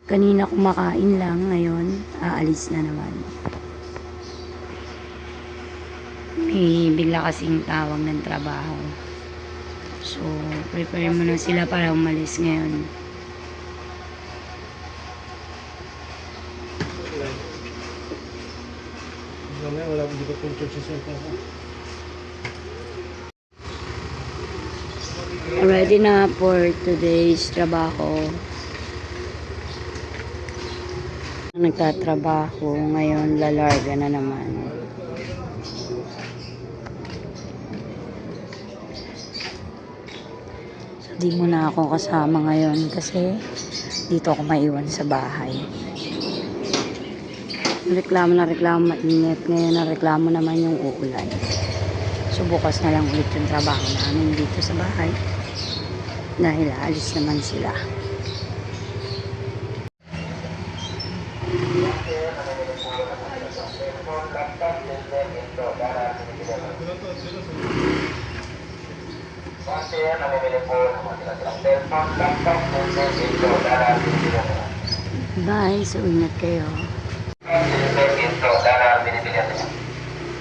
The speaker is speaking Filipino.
Kanina kumakain lang, ngayon aalis na naman. May bigla kasing tawag ng trabaho. So, prepare muna sila para umalis ngayon. Wala akong dito pong church sa cellphone ko. Ready na for today's trabaho. Nagtatrabaho ngayon, lalarga na naman. So, di mo na ako kasama ngayon kasi dito ako maiwan sa bahay. Reklamo na reklamo, mainit. Ngayon na reklamo naman yung uulan. So, bukas na lang ulit yung trabaho namin dito sa bahay. Dahil aalis naman sila. Bye, so ingat kayo.